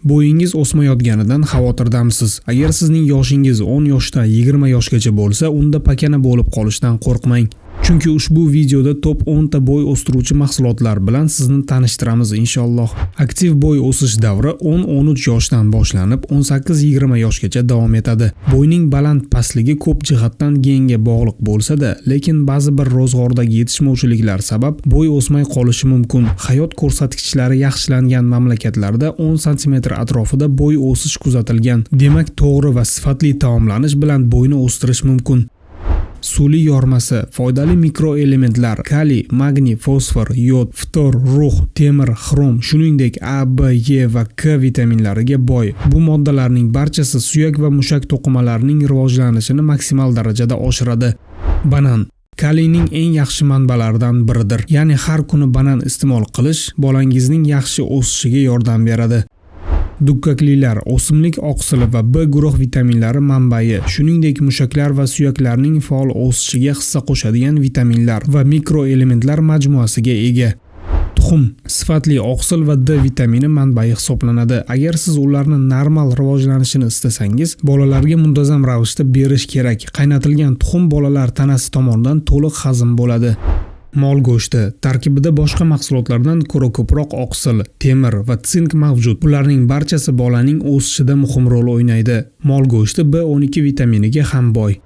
Bo'yingiz o'smayotganidan xavotirdamisiz? Agar sizning yoshingiz 10 yoshdan 20 yoshgacha bo'lsa, unda pakana bo'lib qolishdan qo'rqmang. Chunki ushbu videoda top 10 ta bo'y o'stiruvchi mahsulotlar bilan sizni tanishtiramiz inshaalloh. Aktiv bo'y o'sish davri 10-13 yoshdan boshlanib 18-20 yoshgacha davom etadi. Bo'yning baland pastligi ko'p jihatdan genga bog'liq bo'lsa-da, lekin ba'zi bir ro'zg'ordagi yetishmovchiliklar sabab bo'y o'smay qolishi mumkin. Hayot ko'rsatkichlari yaxshilangan mamlakatlarda 10 sm atrofida bo'y o'sish kuzatilgan. Demak, to'g'ri va sifatli taomlanish bilan bo'yni o'stirish mumkin. Suli yormasi, foydali mikroelementlar, kaliy, magniy, fosfor, yod, ftor, rux, temir, xrom, shuningdek A, B, E va K vitaminlariga boy. Bu moddalarning barchasi suyak va mushak to'qimalarining rivojlanishini maksimal darajada oshiradi. Banan kaliyning eng yaxshi manbalaridan biridir. Ya'ni har kuni banan iste'mol qilish bolangizning yaxshi o'sishiga yordam beradi. Dukkaklilar o'simlik oqsili va B guruh vitaminlari manbai, shuningdek mushaklar va suyaklarning faol o'sishiga hissa qo'shadigan vitaminlar va mikroelementlar majmuasiga ega. Tuxum sifatli oqsil va D vitamini manbai hisoblanadi. Agar siz ularni normal rivojlanishini istasangiz, bolalarga muntazam ravishda berish kerak. Qaynatilgan tuxum bolalar tanasi tomonidan to'liq hazm bo'ladi. Mol go'shti tarkibida boshqa mahsulotlardan ko'ra ko'proq oqsil, temir va sink mavjud. Bularning barchasi bolaning o'sishida muhim rol o'ynaydi. Mol go'shti B12 vitaminiga ham boy.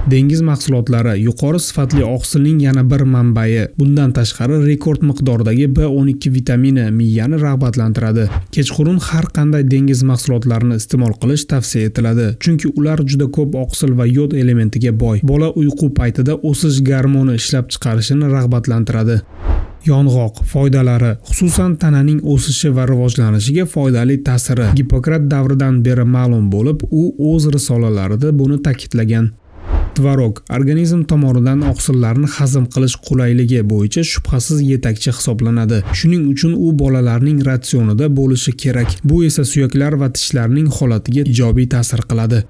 Dengiz mahsulotlari yuqori sifatli oqsilning yana bir manbai. Bundan tashqari rekord miqdordagi B12 vitamini miyani rag'batlantiradi. Kechqurun har qanday dengiz mahsulotlarini iste'mol qilish tavsiya etiladi, chunki ular juda ko'p oqsil va yod elementiga boy. Bola uyqu paytida o'sish gormoni ishlab chiqarishini rag'batlantiradi. Yong'oq foydalari, xususan tananing o'sishi va rivojlanishiga foydali ta'siri Gippokrat davridan beri ma'lum bo'lib, u o'z risolalarida buni ta'kidlagan. Tvorog organizm tomonidan oqsillarni hazm qilish qulayligi bo'yicha shubhasiz yetakchi hisoblanadi. Shuning uchun u bolalarning ratsionida bo'lishi kerak. Bu esa suyaklar va tishlarning holatiga ijobiy ta'sir qiladi.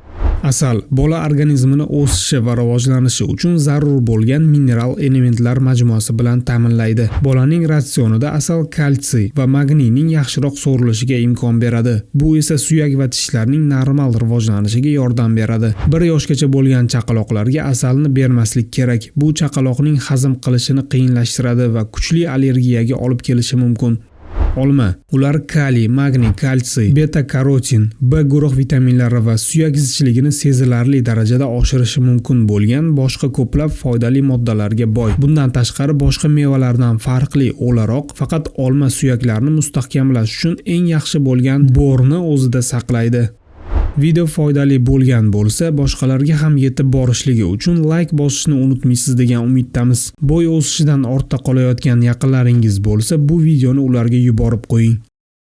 Asal bola organizmini o'sishi va rivojlanishi uchun zarur bo'lgan mineral elementlar majmuasi bilan ta'minlaydi. Bolaning ratsionida asal kalsiy va magniyning yaxshiroq so'rilishiga imkon beradi. Bu esa suyak va tishlarning normal rivojlanishiga yordam beradi. 1 yoshgacha bo'lgan chaqaloqlarga asalni bermaslik kerak. Bu chaqaloqning hazm qilishini qiyinlashtiradi va kuchli allergiyaga olib kelishi mumkin. Olma. Ular kaliy, magniy, kalsiy, beta-karotin, B guruh vitaminlari va suyak zichligini sezilarli darajada oshirishi mumkin bo'lgan boshqa ko'plab foydali moddalarga boy. Bundan tashqari boshqa mevalardan farqli o'laroq faqat olma suyaklarni mustahkamlash uchun eng yaxshi bo'lgan borni o'zida saqlaydi. Video foydali bo'lgan bo'lsa, boshqalarga ham yetib borishligi uchun like bosishni unutmaysiz degan umiddamiz. Bo'y o'sishidan ortda qolayotgan yaqinlaringiz bo'lsa, bu videoni ularga yuborib qo'ying.